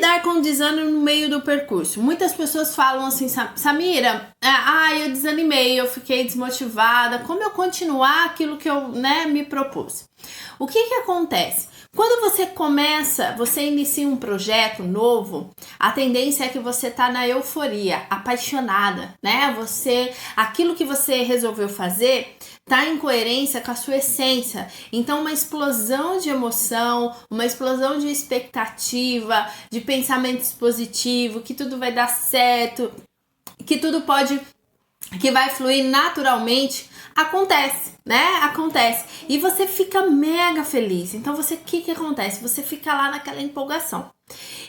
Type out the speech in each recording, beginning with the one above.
lidar com o desânimo no meio do percurso? Muitas pessoas falam assim, Samira, eu desanimei, eu fiquei desmotivada, como eu continuar aquilo que eu, me propus? O que acontece? Quando você inicia um projeto novo, a tendência é que você tá na euforia, apaixonada, né? Aquilo que você resolveu fazer tá em coerência com a sua essência. Então, uma explosão de emoção, uma explosão de expectativa, de pensamentos positivos, que tudo vai dar certo, que vai fluir naturalmente, acontece, né? Acontece. E você fica mega feliz. Então, o que acontece? Você fica lá naquela empolgação.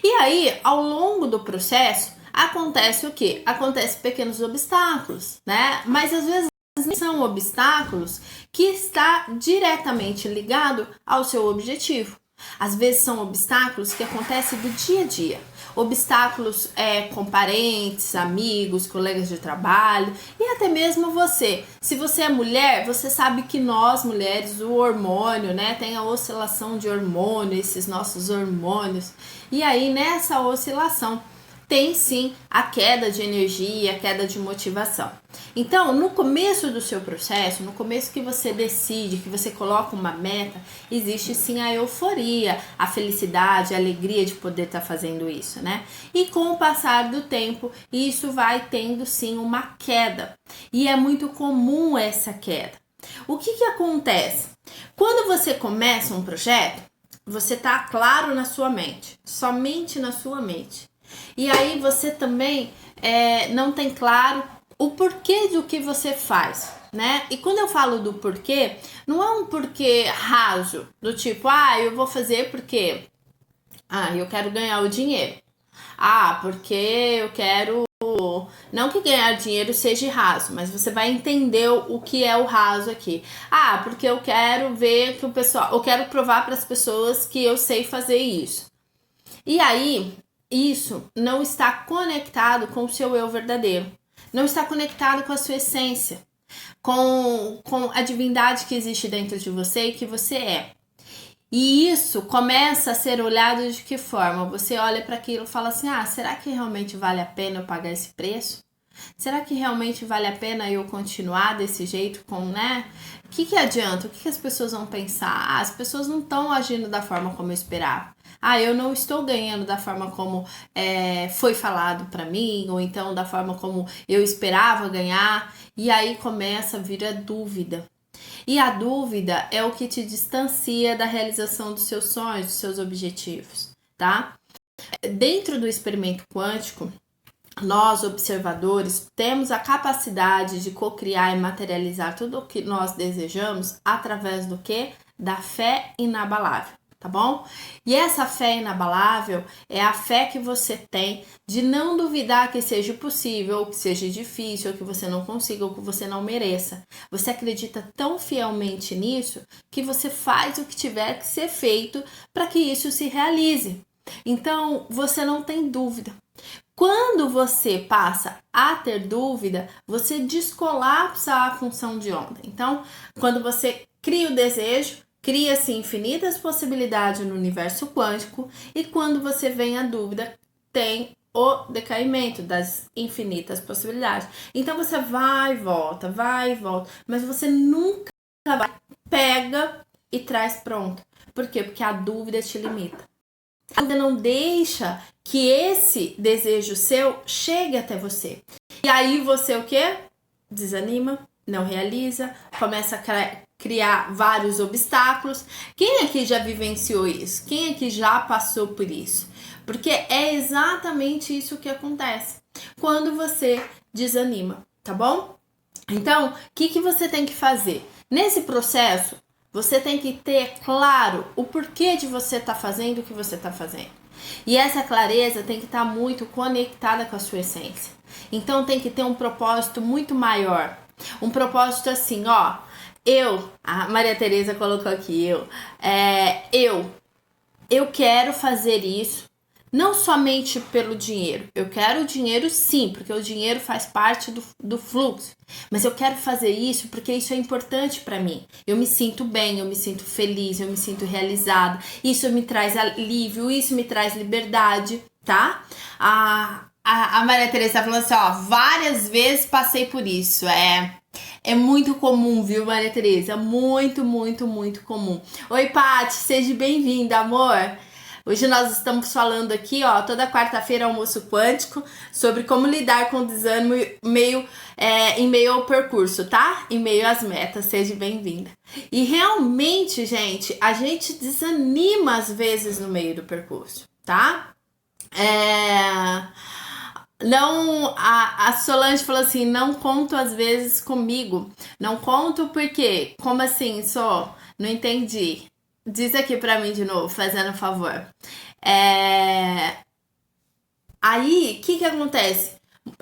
E aí, ao longo do processo, acontece o quê? Acontece pequenos obstáculos, né? Mas às vezes são obstáculos que está diretamente ligado ao seu objetivo. Às vezes são obstáculos que acontecem do dia a dia. Obstáculos com parentes, amigos, colegas de trabalho e até mesmo você. Se você é mulher, você sabe que nós mulheres, o hormônio, né, tem a oscilação de hormônio, esses nossos hormônios. E aí nessa oscilação tem sim a queda de energia, a queda de motivação. Então, no começo do seu processo, no começo que você decide, que você coloca uma meta, existe sim a euforia, a felicidade, a alegria de poder estar fazendo isso, né? E com o passar do tempo, isso vai tendo sim uma queda. E é muito comum essa queda. O que acontece? Quando você começa um projeto, você tá claro na sua mente, somente na sua mente. E aí você também não tem claro o porquê do que você faz, né? E quando eu falo do porquê, não é um porquê raso, do tipo, eu vou fazer porque eu quero ganhar o dinheiro. Porque eu quero... Não que ganhar dinheiro seja raso, mas você vai entender o que é o raso aqui. Porque eu quero ver que o pessoal... Eu quero provar para as pessoas que eu sei fazer isso. E aí... Isso não está conectado com o seu eu verdadeiro. Não está conectado com a sua essência. Com a divindade que existe dentro de você e que você é. E isso começa a ser olhado de que forma? Você olha para aquilo e fala assim, será que realmente vale a pena eu pagar esse preço? Será que realmente vale a pena eu continuar desse jeito né? O que adianta? O que as pessoas vão pensar? As pessoas não estão agindo da forma como eu esperava. Eu não estou ganhando da forma como foi falado para mim, ou então da forma como eu esperava ganhar. E aí começa a vir a dúvida. E a dúvida é o que te distancia da realização dos seus sonhos, dos seus objetivos, tá? Dentro do experimento quântico, nós, observadores, temos a capacidade de cocriar e materializar tudo o que nós desejamos através do quê? Da fé inabalável, tá bom? E essa fé inabalável é a fé que você tem de não duvidar que seja possível, ou que seja difícil, ou que você não consiga, ou que você não mereça. Você acredita tão fielmente nisso que você faz o que tiver que ser feito para que isso se realize. Então, você não tem dúvida. Quando você passa a ter dúvida, você descolapsa a função de ontem. Então, quando você cria o desejo, cria-se infinitas possibilidades no universo quântico, e quando você vem a dúvida, tem o decaimento das infinitas possibilidades. Então, você vai e volta, mas você nunca vai, pega e traz pronto. Por quê? Porque a dúvida te limita. Ainda não deixa que esse desejo seu chegue até você. E aí você o quê? Desanima, não realiza, começa a criar vários obstáculos. Quem aqui já vivenciou isso? Quem aqui já passou por isso? Porque é exatamente isso que acontece quando você desanima, tá bom? Então, o que você tem que fazer? Nesse processo, você tem que ter claro o porquê de você estar fazendo o que você está fazendo. E essa clareza tem que estar muito conectada com a sua essência. Então tem que ter um propósito muito maior. Um propósito assim, a Maria Tereza colocou aqui, eu quero fazer isso Não somente pelo dinheiro. Eu quero o dinheiro sim, porque o dinheiro faz parte do fluxo. Mas eu quero fazer isso porque isso é importante para mim. Eu me sinto bem, eu me sinto feliz, eu me sinto realizada. Isso me traz alívio, isso me traz liberdade, tá? A Maria Teresa tá falando assim, ó, várias vezes passei por isso. É muito comum, viu, Maria Teresa? Muito, muito, muito comum. Oi, Paty, seja bem-vinda, amor. Hoje nós estamos falando aqui, ó, toda quarta-feira almoço quântico, sobre como lidar com o desânimo em meio ao percurso, tá? Em meio às metas, seja bem-vinda. E realmente, gente, a gente desanima às vezes no meio do percurso, tá? Não, a Solange falou assim, não conto às vezes comigo. Não conto porque, como assim, só? Não entendi. Diz aqui pra mim de novo, fazendo um favor. Aí, o que acontece?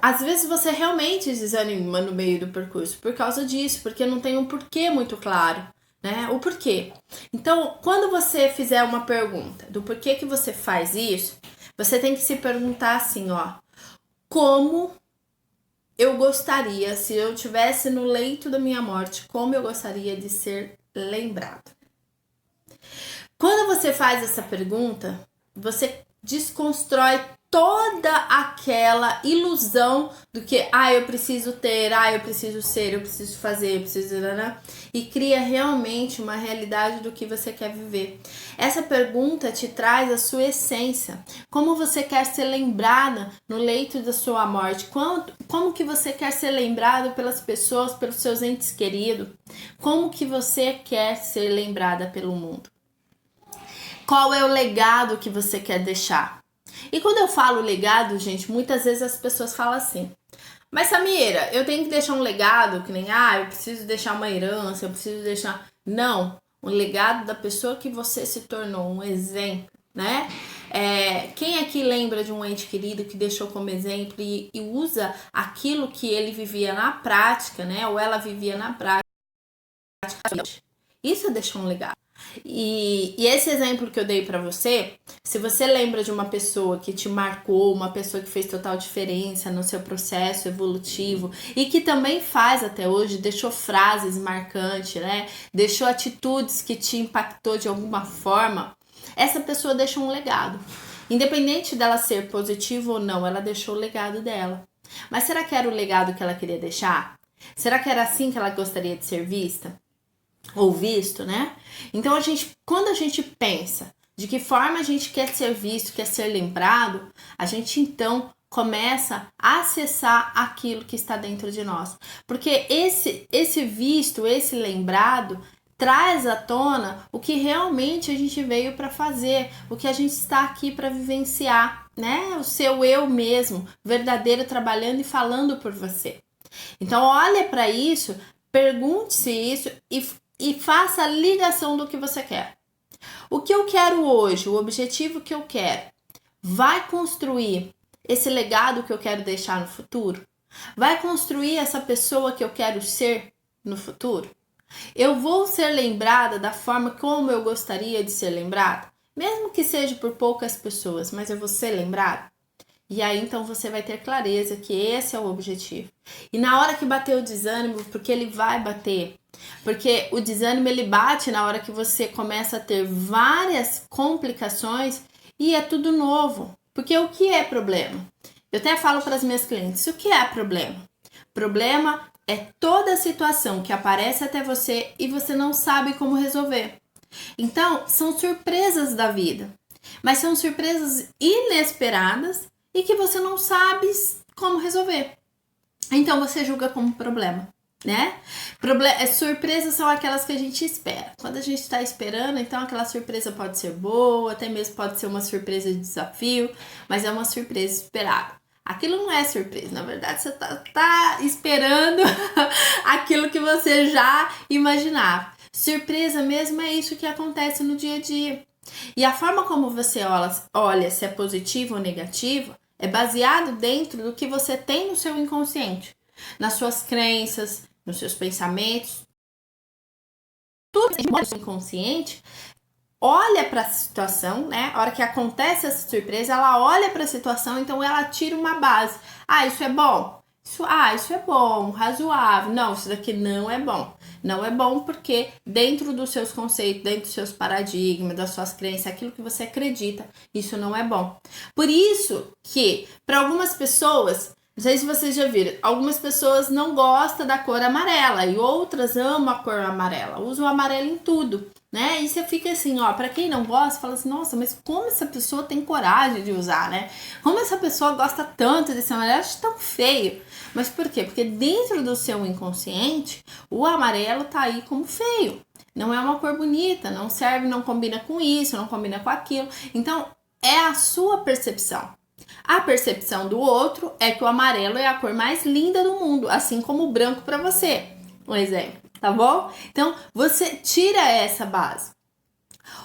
Às vezes você realmente desanima no meio do percurso por causa disso, porque não tem um porquê muito claro, né? O porquê. Então, quando você fizer uma pergunta do porquê que você faz isso, você tem que se perguntar assim, ó. Como eu gostaria, se eu estivesse no leito da minha morte, como eu gostaria de ser lembrado? Quando você faz essa pergunta, você desconstrói toda aquela ilusão do que, eu preciso ter, eu preciso ser, eu preciso fazer, eu preciso... E cria realmente uma realidade do que você quer viver. Essa pergunta te traz a sua essência. Como você quer ser lembrada no leito da sua morte? Como que você quer ser lembrado pelas pessoas, pelos seus entes queridos? Como que você quer ser lembrada pelo mundo? Qual é o legado que você quer deixar? E quando eu falo legado, gente, muitas vezes as pessoas falam assim, mas Samira, eu tenho que deixar um legado, que nem, eu preciso deixar uma herança, eu preciso deixar... Não, um legado da pessoa que você se tornou, um exemplo, né? Quem aqui lembra de um ente querido que deixou como exemplo e usa aquilo que ele vivia na prática, né? Ou ela vivia na prática. Isso é deixar um legado. E esse exemplo que eu dei pra você, se você lembra de uma pessoa que te marcou, uma pessoa que fez total diferença no seu processo evolutivo e que também faz até hoje, deixou frases marcantes, né? Deixou atitudes que te impactou de alguma forma, essa pessoa deixou um legado. Independente dela ser positiva ou não, ela deixou o legado dela. Mas será que era o legado que ela queria deixar? Será que era assim que ela gostaria de ser vista? Ou visto, né? Então quando a gente pensa de que forma a gente quer ser visto, quer ser lembrado, a gente então começa a acessar aquilo que está dentro de nós. Porque esse visto, esse lembrado traz à tona o que realmente a gente veio para fazer, o que a gente está aqui para vivenciar, né? O seu eu mesmo, verdadeiro, trabalhando e falando por você. Então olha para isso, pergunte-se isso e faça a ligação do que você quer. O que eu quero hoje, o objetivo que eu quero, vai construir esse legado que eu quero deixar no futuro? Vai construir essa pessoa que eu quero ser no futuro? Eu vou ser lembrada da forma como eu gostaria de ser lembrada? Mesmo que seja por poucas pessoas, mas eu vou ser lembrada? E aí, então, você vai ter clareza que esse é o objetivo. E na hora que bater o desânimo, porque ele vai bater, porque o desânimo, ele bate na hora que você começa a ter várias complicações e é tudo novo. Porque o que é problema? Eu até falo para as minhas clientes, o que é problema? Problema é toda a situação que aparece até você e você não sabe como resolver. Então, são surpresas da vida. Mas são surpresas inesperadas e que você não sabe como resolver. Então você julga como problema, né? Surpresas são aquelas que a gente espera. Quando a gente está esperando, então aquela surpresa pode ser boa, até mesmo pode ser uma surpresa de desafio, mas é uma surpresa esperada. Aquilo não é surpresa, na verdade você tá esperando aquilo que você já imaginava. Surpresa mesmo é isso que acontece no dia a dia. E a forma como você olha se é positivo ou negativo é baseado dentro do que você tem no seu inconsciente, nas suas crenças, nos seus pensamentos. Tudo no seu inconsciente olha para a situação, né? A hora que acontece essa surpresa, ela olha para a situação, então ela tira uma base. Ah, isso é bom? Isso é bom, razoável. Não, isso daqui não é bom. Não é bom porque dentro dos seus conceitos, dentro dos seus paradigmas, das suas crenças, aquilo que você acredita, isso não é bom. Por isso que, para algumas pessoas, não sei se vocês já viram, algumas pessoas não gostam da cor amarela e outras amam a cor amarela, usam o amarelo em tudo, né? E você fica assim, ó, pra quem não gosta, fala assim, nossa, mas como essa pessoa tem coragem de usar, né? Como essa pessoa gosta tanto desse amarelo, acho tão feio. Mas por quê? Porque dentro do seu inconsciente, o amarelo tá aí como feio. Não é uma cor bonita, não serve, não combina com isso, não combina com aquilo. Então, é a sua percepção. A percepção do outro é que o amarelo é a cor mais linda do mundo, assim como o branco para você. Um exemplo, tá bom? Então, você tira essa base.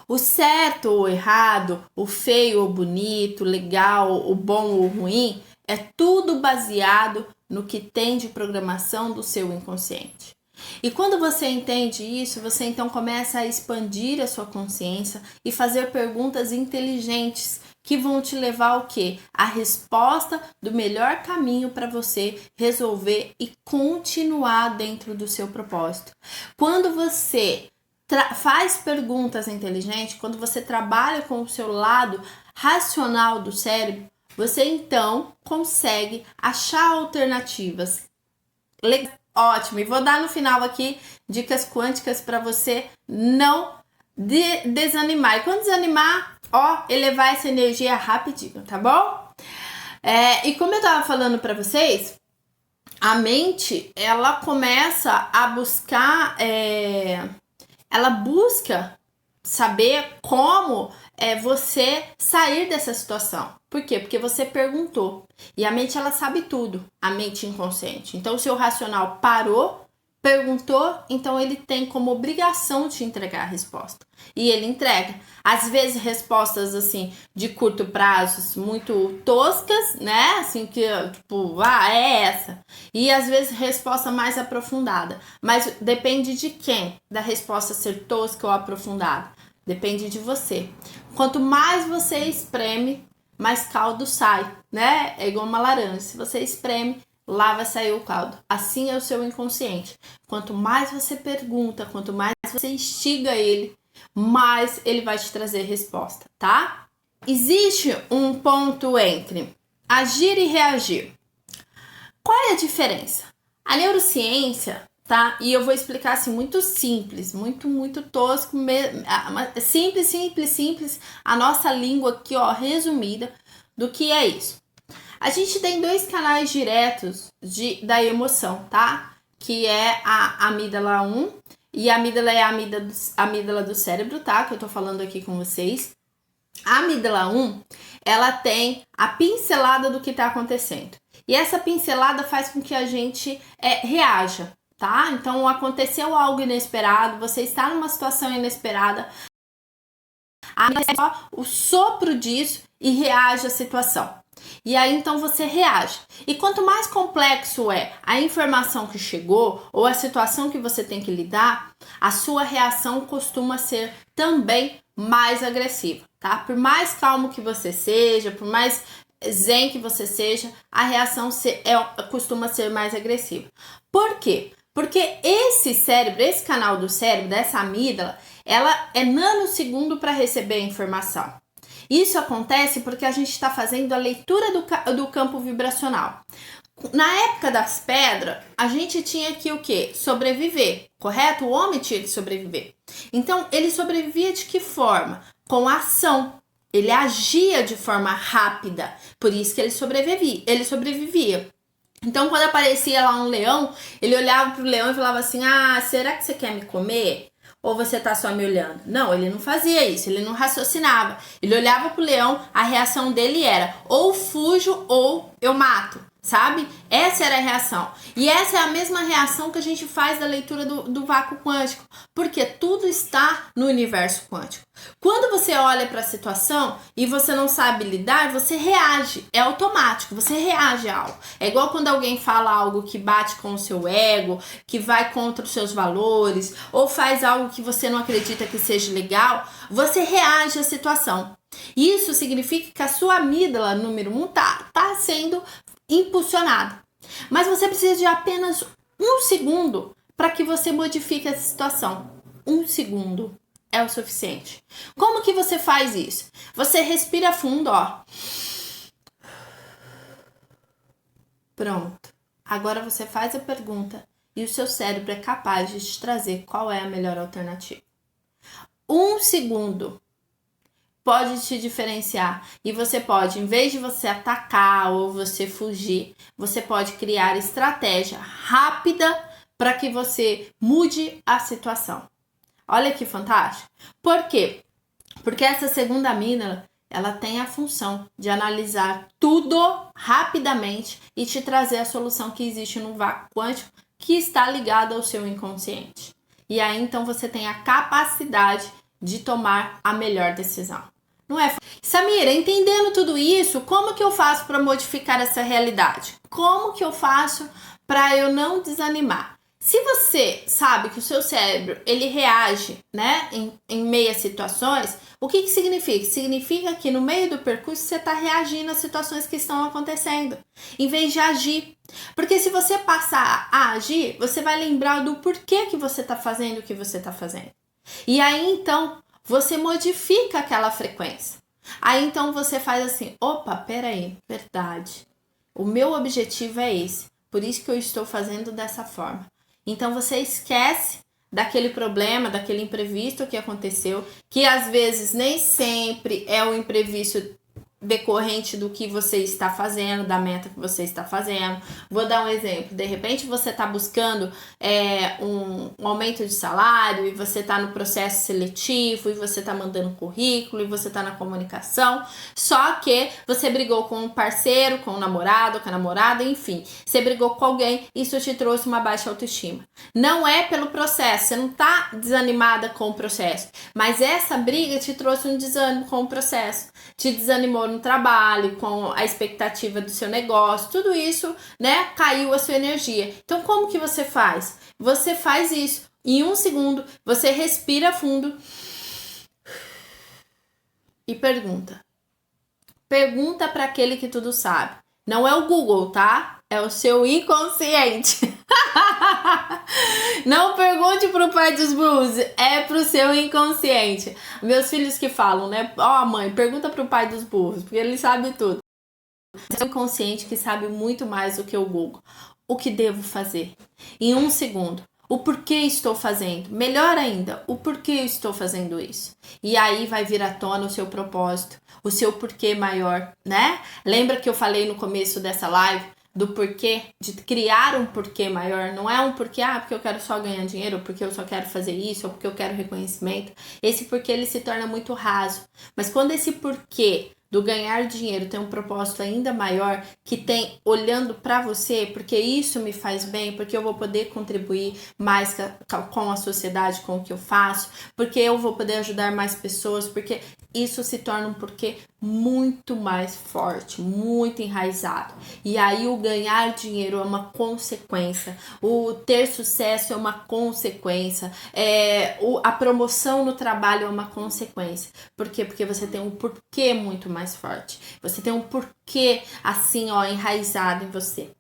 O certo ou errado, o feio ou bonito, o legal, o bom ou ruim, é tudo baseado no que tem de programação do seu inconsciente. E quando você entende isso, você então começa a expandir a sua consciência e fazer perguntas inteligentes que vão te levar ao quê? A resposta do melhor caminho para você resolver e continuar dentro do seu propósito. Quando você faz perguntas inteligentes, quando você trabalha com o seu lado racional do cérebro, você então consegue achar alternativas. Ótimo, e vou dar no final aqui dicas quânticas para você não desanimar. E quando desanimar, elevar essa energia rapidinho, tá bom? E como eu tava falando para vocês, a mente, ela começa a buscar, ela busca saber como você sair dessa situação. Por quê? Porque você perguntou. E a mente, ela sabe tudo, a mente inconsciente. Então, o seu racional parou, perguntou, então ele tem como obrigação te entregar a resposta. E ele entrega. Às vezes, respostas, assim, de curto prazo, muito toscas, né? Assim, que, tipo, é essa. E, às vezes, resposta mais aprofundada. Mas depende de quem, da resposta ser tosca ou aprofundada. Depende de você. Quanto mais você espreme, mais caldo sai, né? É igual uma laranja. Se você espreme, lá vai sair o caldo. Assim é o seu inconsciente. Quanto mais você pergunta, quanto mais você instiga ele, mais ele vai te trazer resposta, tá? Existe um ponto entre agir e reagir. Qual é a diferença? A neurociência, tá? E eu vou explicar assim, muito simples, muito tosco, simples, a nossa língua aqui, resumida do que é isso. A gente tem dois canais diretos da emoção, tá? Que é a amígdala 1 e a amígdala é a amígdala do cérebro, tá? Que eu tô falando aqui com vocês. A amígdala 1, ela tem a pincelada do que tá acontecendo. E essa pincelada faz com que a gente reaja, tá? Então, aconteceu algo inesperado, você está numa situação inesperada, é só o sopro disso e reage à situação. E aí, então, você reage. E quanto mais complexo é a informação que chegou ou a situação que você tem que lidar, a sua reação costuma ser também mais agressiva, tá? Por mais calmo que você seja, por mais zen que você seja, a reação costuma ser mais agressiva. Por quê? Porque esse canal do cérebro, dessa amígdala, ela é nanosegundo para receber a informação. Isso acontece porque a gente está fazendo a leitura do campo vibracional. Na época das pedras, a gente tinha que o quê? Sobreviver, correto? O homem tinha que sobreviver. Então, ele sobrevivia de que forma? Com ação. Ele agia de forma rápida, por isso que ele sobrevivia. Então, quando aparecia lá um leão, ele olhava pro leão e falava assim, será que você quer me comer? Ou você tá só me olhando? Não, ele não fazia isso, ele não raciocinava. Ele olhava pro leão, a reação dele era ou fujo ou eu mato, sabe? Essa era a reação. E essa é a mesma reação que a gente faz da leitura do vácuo quântico, porque tudo está no universo quântico. Quando você olha para a situação e você não sabe lidar, você reage, é automático, você reage a algo. É igual quando alguém fala algo que bate com o seu ego, que vai contra os seus valores, ou faz algo que você não acredita que seja legal, você reage à situação. Isso significa que a sua amígdala, número 1, tá sendo impulsionada. Mas você precisa de apenas 1 segundo para que você modifique essa situação. 1 segundo é o suficiente. Como que você faz isso? Você respira fundo, ó. Pronto. Agora você faz a pergunta e o seu cérebro é capaz de te trazer qual é a melhor alternativa. 1 segundo pode te diferenciar e você pode, em vez de você atacar ou você fugir, você pode criar estratégia rápida para que você mude a situação. Olha que fantástico. Por quê? Porque essa segunda amígdala, ela tem a função de analisar tudo rapidamente e te trazer a solução que existe no vácuo quântico que está ligada ao seu inconsciente. E aí, então, você tem a capacidade de tomar a melhor decisão. Não é? Samira, entendendo tudo isso, como que eu faço para modificar essa realidade? Como que eu faço para eu não desanimar? Se você sabe que o seu cérebro, ele reage, né, em meio a situações, o que significa? Significa que no meio do percurso você está reagindo às situações que estão acontecendo, em vez de agir. Porque se você passar a agir, você vai lembrar do porquê que você está fazendo o que você está fazendo. E aí, então, você modifica aquela frequência. Aí, então, você faz assim, opa, peraí, verdade. O meu objetivo é esse, por isso que eu estou fazendo dessa forma. Então, você esquece daquele problema, daquele imprevisto que aconteceu, que às vezes nem sempre é o imprevisto decorrente do que você está fazendo, da meta que você está fazendo. Vou dar um exemplo. De repente, você está buscando um aumento de salário e você está no processo seletivo e você está mandando currículo e você está na comunicação, só que você brigou com um parceiro, com um namorado, com a namorada, enfim. Você brigou com alguém e isso te trouxe uma baixa autoestima. Não é pelo processo, você não está desanimada com o processo, mas essa briga te trouxe um desânimo com o processo, te desanimou no trabalho, com a expectativa do seu negócio, tudo isso, né, caiu a sua energia. Então, como que você faz? Você faz isso. Em 1 segundo, você respira fundo e pergunta. Pergunta para aquele que tudo sabe. Não é o Google, tá? É o seu inconsciente. Não pergunte pro pai dos burros, é pro seu inconsciente. Meus filhos que falam, né? Ó, mãe, pergunta pro pai dos burros, porque ele sabe tudo. É o inconsciente que sabe muito mais do que o Google. O que devo fazer? Em 1 segundo. O porquê estou fazendo? Melhor ainda, o porquê eu estou fazendo isso? E aí vai vir à tona o seu propósito, o seu porquê maior, né? Lembra que eu falei no começo dessa live do porquê, de criar um porquê maior? Não é um porquê, porque eu quero só ganhar dinheiro, ou porque eu só quero fazer isso, ou porque eu quero reconhecimento. Esse porquê, ele se torna muito raso. Mas quando esse porquê do ganhar dinheiro tem um propósito ainda maior, que tem olhando para você, porque isso me faz bem, porque eu vou poder contribuir mais com a sociedade, com o que eu faço, porque eu vou poder ajudar mais pessoas, porque isso se torna um porquê muito mais forte, muito enraizado. E aí o ganhar dinheiro é uma consequência, o ter sucesso é uma consequência, a promoção no trabalho é uma consequência. Por quê? Porque você tem um porquê muito mais forte. Você tem um porquê assim, ó, enraizado em você.